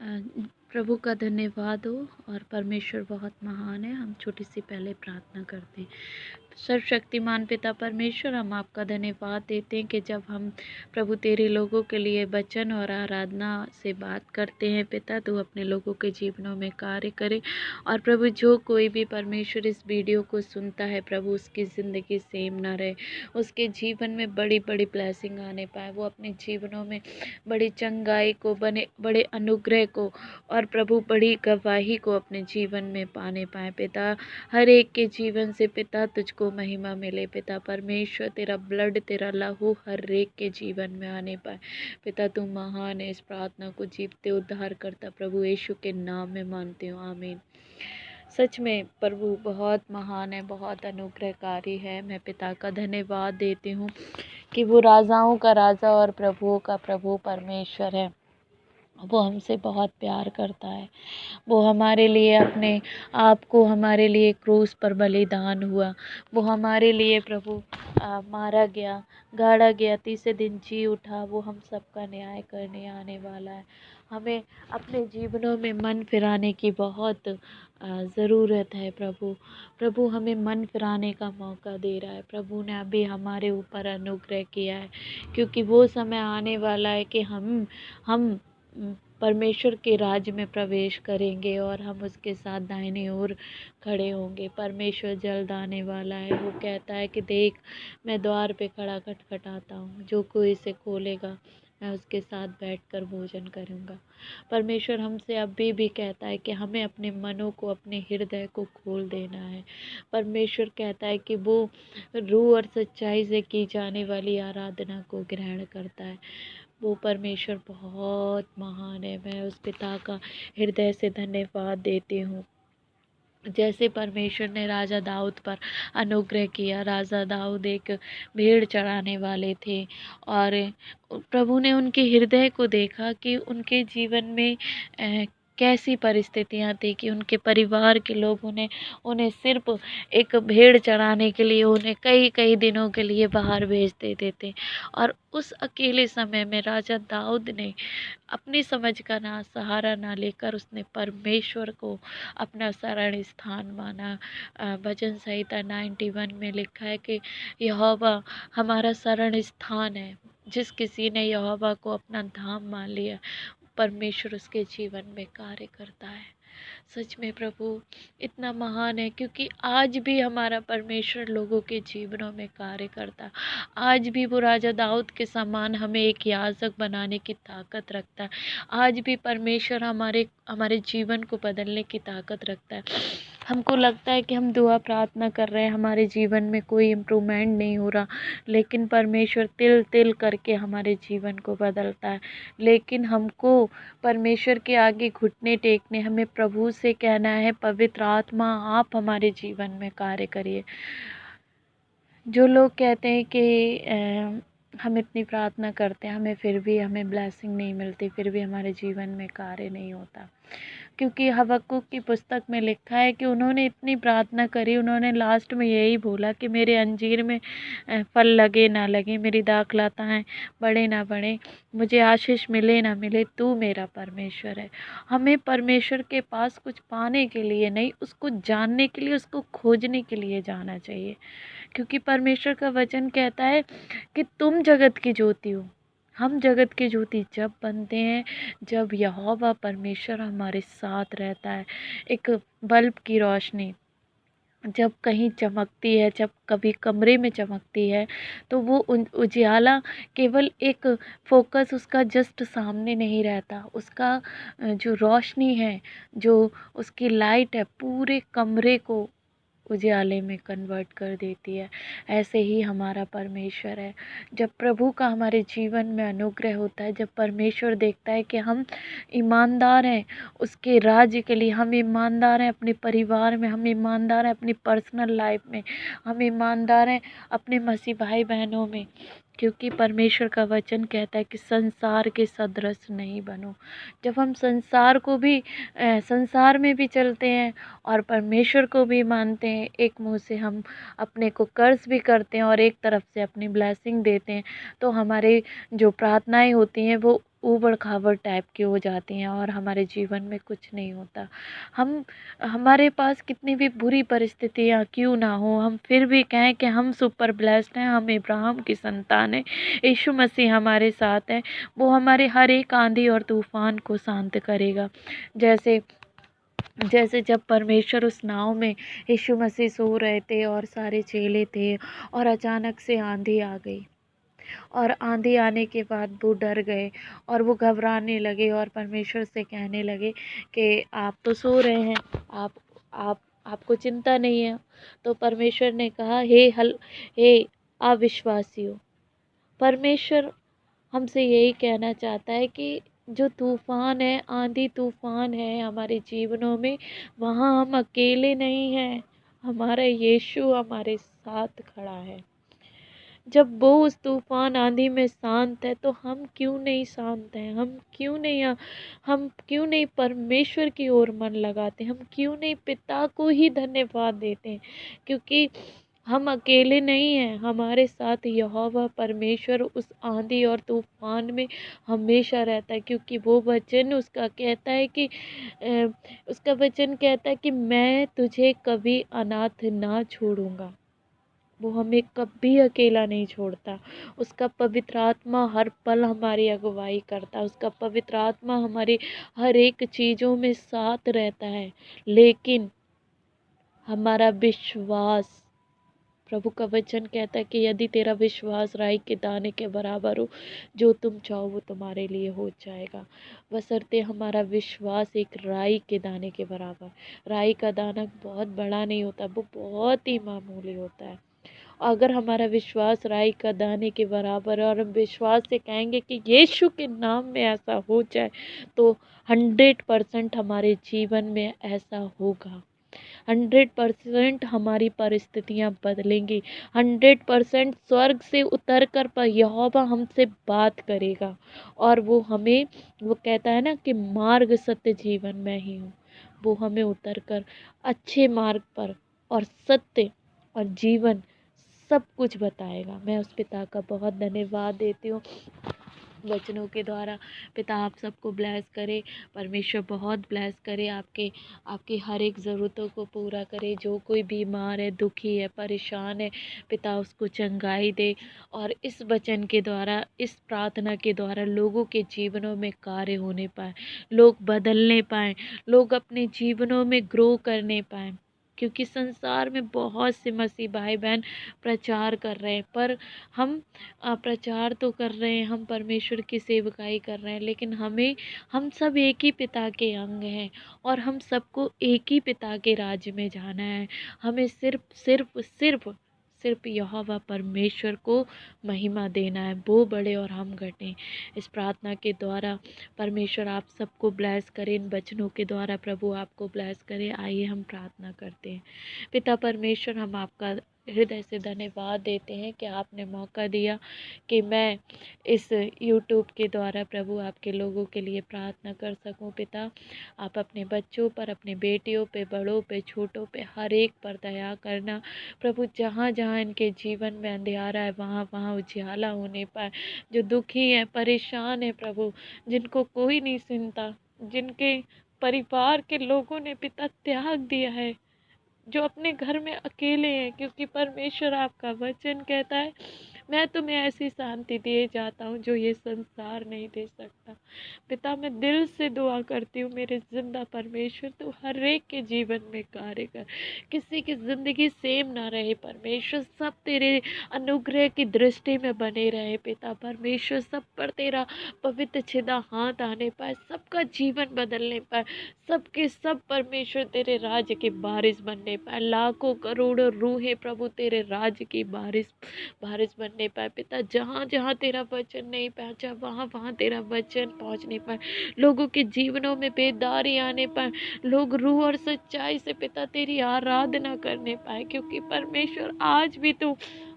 अ, प्रभु का धन्यवाद हो और परमेश्वर बहुत महान है। हम छोटी सी पहले प्रार्थना करते हैं। सर्वशक्तिमान पिता परमेश्वर, हम आपका धन्यवाद देते हैं कि जब हम प्रभु तेरे लोगों के लिए वचन और आराधना से बात करते हैं पिता, तो अपने लोगों के जीवनों में कार्य करे। और प्रभु जो कोई भी परमेश्वर इस वीडियो को सुनता है प्रभु, उसकी ज़िंदगी सेम ना रहे, उसके जीवन में बड़ी बड़ी ब्लेसिंग आने पाए, वो अपने जीवनों में बड़ी चंगाई को बड़े अनुग्रह को और प्रभु बड़ी गवाही को अपने जीवन में पाने पाए पिता। हर एक के जीवन से पिता तुझको महिमा मिले पिता परमेश्वर, तेरा ब्लड तेरा लहू हर एक के जीवन में आने पाए पिता। तू महान है। इस प्रार्थना को जीवते उद्धार करता प्रभु यीशु के नाम में मानती हूँ, आमीन। सच में प्रभु बहुत महान है, बहुत अनुग्रहकारी है। मैं पिता का धन्यवाद देती हूँ कि वो राजाओं का राजा और प्रभुओं का प्रभु परमेश्वर है। वो हमसे बहुत प्यार करता है। वो हमारे लिए अपने आप को हमारे लिए क्रूस पर बलिदान हुआ। वो हमारे लिए प्रभु मारा गया, गाड़ा गया, तीसरे दिन जी उठा। वो हम सबका न्याय करने आने वाला है। हमें अपने जीवनों में मन फिराने की बहुत ज़रूरत है प्रभु। प्रभु हमें मन फिराने का मौका दे रहा है। प्रभु ने अभी हमारे ऊपर अनुग्रह किया है, क्योंकि वो समय आने वाला है कि हम परमेश्वर के राज्य में प्रवेश करेंगे और हम उसके साथ दाहिनी ओर खड़े होंगे। परमेश्वर जल्द आने वाला है। वो कहता है कि देख, मैं द्वार पे खड़ा खटखटाता हूँ, जो कोई इसे खोलेगा मैं उसके साथ बैठकर भोजन करूँगा। परमेश्वर हमसे अभी भी कहता है कि हमें अपने मनों को, अपने हृदय को खोल देना है। परमेश्वर कहता है कि वो रूह और सच्चाई से की जाने वाली आराधना को ग्रहण करता है। वो परमेश्वर बहुत महान है। मैं उस पिता का हृदय से धन्यवाद देती हूँ। जैसे परमेश्वर ने राजा दाऊद पर अनुग्रह किया। राजा दाऊद एक भेड़ चराने वाले थे और प्रभु ने उनके हृदय को देखा कि उनके जीवन में कैसी परिस्थितियाँ थी कि उनके परिवार के लोग उन्हें सिर्फ एक भेड़ चराने के लिए उन्हें कई कई दिनों के लिए बाहर भेज देते थे। और उस अकेले समय में राजा दाऊद ने अपनी समझ का सहारा ना लेकर उसने परमेश्वर को अपना शरण स्थान माना। भजन संहिता 91 में लिखा है कि यहोवा हमारा शरण स्थान है। जिस किसी ने यहोवा को अपना धाम मान लिया, परमेश्वर उसके जीवन में कार्य करता है। सच में प्रभु इतना महान है, क्योंकि आज भी हमारा परमेश्वर लोगों के जीवनों में कार्य करता है। आज भी वो राजा दाऊद के समान हमें एक याजक बनाने की ताकत रखता है। आज भी परमेश्वर हमारे जीवन को बदलने की ताकत रखता है। हमको लगता है कि हम दुआ प्रार्थना कर रहे हैं, हमारे जीवन में कोई इम्प्रूवमेंट नहीं हो रहा, लेकिन परमेश्वर तिल तिल करके हमारे जीवन को बदलता है। लेकिन हमको परमेश्वर के आगे घुटने टेकने, हमें प्रभु से कहना है, पवित्र आत्मा आप हमारे जीवन में कार्य करिए। जो लोग कहते हैं कि हम इतनी प्रार्थना करते हैं, फिर भी हमें ब्लेसिंग नहीं मिलती, फिर भी हमारे जीवन में कार्य नहीं होता, क्योंकि हबक्कुक की पुस्तक में लिखा है कि उन्होंने इतनी प्रार्थना करी, उन्होंने लास्ट में यही बोला कि मेरे अंजीर में फल लगे ना लगे, मेरी दाखलताएं बढ़े ना बढ़े, मुझे आशीष मिले ना मिले, तू मेरा परमेश्वर है। हमें परमेश्वर के पास कुछ पाने के लिए नहीं, उसको जानने के लिए, उसको खोजने के लिए जाना चाहिए, क्योंकि परमेश्वर का वचन कहता है कि तुम जगत की ज्योति हो। हम जगत की ज्योति जब बनते हैं जब यहोवा परमेश्वर हमारे साथ रहता है। एक बल्ब की रोशनी जब कहीं चमकती है, जब कभी कमरे में चमकती है, तो वो उजियाला केवल एक फोकस उसका जस्ट सामने नहीं रहता, उसका जो रोशनी है, जो उसकी लाइट है, पूरे कमरे को उजियाले में कन्वर्ट कर देती है। ऐसे ही हमारा परमेश्वर है। जब प्रभु का हमारे जीवन में अनुग्रह होता है, जब परमेश्वर देखता है कि हम ईमानदार हैं उसके राज्य के लिए, हम ईमानदार हैं अपने परिवार में, हम ईमानदार हैं अपनी पर्सनल लाइफ में, हम ईमानदार हैं अपने मसीह भाई बहनों में, क्योंकि परमेश्वर का वचन कहता है कि संसार के सदृश नहीं बनो। जब हम संसार में भी चलते हैं और परमेश्वर को भी मानते हैं, एक मुंह से हम अपने को कर्ज भी करते हैं और एक तरफ से अपनी ब्लेसिंग देते हैं, तो हमारे जो प्रार्थनाएं होती हैं वो ऊबड़ खाबड़ टाइप के हो जाते हैं और हमारे जीवन में कुछ नहीं होता। हम हमारे पास कितनी भी बुरी परिस्थितियाँ क्यों ना हो, हम फिर भी कहें कि हम सुपर ब्लेस्ड हैं, हम इब्राहिम की संतान हैं, यीशु मसीह हमारे साथ है। वो हमारे हर एक आंधी और तूफान को शांत करेगा। जैसे जैसे जब परमेश्वर उस नाव में यीशु मसीह सो रहे थे और सारे चेले थे और अचानक से आंधी आ गई और आंधी आने के बाद वो डर गए और वो घबराने लगे और परमेश्वर से कहने लगे कि आप तो सो रहे हैं, आप आपको चिंता नहीं है। तो परमेश्वर ने कहा, हे अविश्वासियों। परमेश्वर हमसे यही कहना चाहता है कि जो तूफ़ान है, आंधी तूफ़ान है हमारे जीवनों में, वहाँ हम अकेले नहीं हैं। हमारा यीशु हमारे साथ खड़ा है। जब वो उस तूफ़ान आंधी में शांत है तो हम क्यों नहीं शांत हैं? हम क्यों नहीं परमेश्वर की ओर मन लगाते? हम क्यों नहीं पिता को ही धन्यवाद देते हैं? क्योंकि हम अकेले नहीं हैं, हमारे साथ यहोवा परमेश्वर उस आंधी और तूफ़ान में हमेशा रहता है, क्योंकि वो वचन उसका कहता है कि उसका वचन कहता है कि मैं तुझे कभी अनाथ ना छोड़ूँगा। वो हमें कभी अकेला नहीं छोड़ता। उसका पवित्र आत्मा हर पल हमारी अगुवाई करता है। उसका पवित्र आत्मा हमारी हर एक चीज़ों में साथ रहता है। लेकिन हमारा विश्वास, प्रभु का वचन कहता है कि यदि तेरा विश्वास राई के दाने के बराबर हो, जो तुम चाहो वो तुम्हारे लिए हो जाएगा। बशर्ते हमारा विश्वास एक राई के दाने के बराबर। राई का दाना बहुत बड़ा नहीं होता, वो बहुत ही मामूली होता है। अगर हमारा विश्वास राई का दाने के बराबर है और हम विश्वास से कहेंगे कि यीशु के नाम में ऐसा हो जाए, तो 100% हमारे जीवन में ऐसा होगा। 100% हमारी परिस्थितियाँ बदलेंगी। 100% स्वर्ग से उतर कर पर यहोवा हमसे बात करेगा और वो कहता है ना कि मार्ग सत्य जीवन में ही हूँ। वो हमें उतर कर अच्छे मार्ग पर और सत्य और जीवन सब कुछ बताएगा। मैं उस पिता का बहुत धन्यवाद देती हूँ वचनों के द्वारा। पिता आप सबको ब्लेस करे, परमेश्वर बहुत ब्लेस करे, आपके हर एक ज़रूरतों को पूरा करे। जो कोई बीमार है, दुखी है, परेशान है, पिता उसको चंगाई दे और इस वचन के द्वारा, इस प्रार्थना के द्वारा लोगों के जीवनों में कार्य होने पाए, लोग बदलने पाएँ, लोग अपने जीवनों में ग्रो करने पाएँ। क्योंकि संसार में बहुत से मसीह भाई बहन प्रचार कर रहे हैं, पर हम प्रचार तो कर रहे हैं, हम परमेश्वर की सेवकाई कर रहे हैं, लेकिन हम सब एक ही पिता के अंग हैं और हम सबको एक ही पिता के राज्य में जाना है। हमें सिर्फ सिर्फ सिर्फ सिर्फ यहोवा परमेश्वर को महिमा देना है, वो बड़े और हम घटें। इस प्रार्थना के द्वारा परमेश्वर आप सबको ब्लेस करें, इन वचनों के द्वारा प्रभु आपको ब्लेस करे। आइए हम प्रार्थना करते हैं। पिता परमेश्वर, हम आपका हृदय से धन्यवाद देते हैं कि आपने मौका दिया कि मैं इस यूट्यूब के द्वारा प्रभु आपके लोगों के लिए प्रार्थना कर सकूं। पिता, आप अपने बच्चों पर, अपने बेटियों पे, बड़ों पे, छोटों पे, हर एक पर दया करना। प्रभु, जहाँ जहाँ इनके जीवन में अंधियारा है वहाँ वहाँ उजियाला होने पाए। जो दुखी हैं, परेशान हैं प्रभु, जिनको कोई नहीं सुनता, जिनके परिवार के लोगों ने पिता त्याग दिया है, जो अपने घर में अकेले हैं, क्योंकि परमेश्वर आपका वचन कहता है, मैं तुम्हें ऐसी शांति दिए जाता हूँ जो ये संसार नहीं दे सकता। पिता, मैं दिल से दुआ करती हूँ, मेरे जिंदा परमेश्वर, तू हर एक के जीवन में कार्य कर। किसी की ज़िंदगी सेम ना रहे परमेश्वर, सब तेरे अनुग्रह की दृष्टि में बने रहे। पिता परमेश्वर, सब पर तेरा पवित्र छिदा हाथ आने पाए, सबका जीवन बदलने पाए, सबके सब परमेश्वर तेरे राज्य की बारिश बनने पाए। लाखों करोड़ों रूहें प्रभु तेरे राज्य की बारिश बनने पाए। पिता, जहाँ जहाँ तेरा वचन नहीं पहुँचा, वहाँ वहाँ तेरा वचन पहुँचने पाए। लोगों के जीवनों में बेदारी आने पाए, लोग रूह और सच्चाई से पिता तेरी आराधना करने पाए, क्योंकि परमेश्वर आज भी तू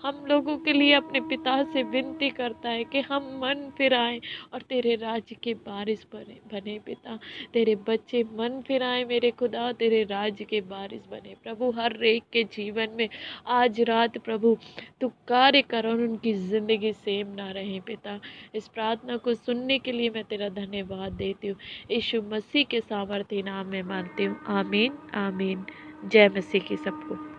हम लोगों के लिए अपने पिता से विनती करता है कि हम मन फिराएं और तेरे राज्य के वारिस बने बने पिता। तेरे बच्चे मन फिराएं मेरे खुदा, तेरे राज्य के वारिस बने प्रभु। हर एक के जीवन में आज रात प्रभु तू कार्य कर और उनकी ज़िंदगी सेम ना रहे पिता। इस प्रार्थना को सुनने के लिए मैं तेरा धन्यवाद देती हूँ। यीशु मसीह के सामर्थ्य नाम में मानती हूँ, आमीन आमीन। जय मसीह की सबको।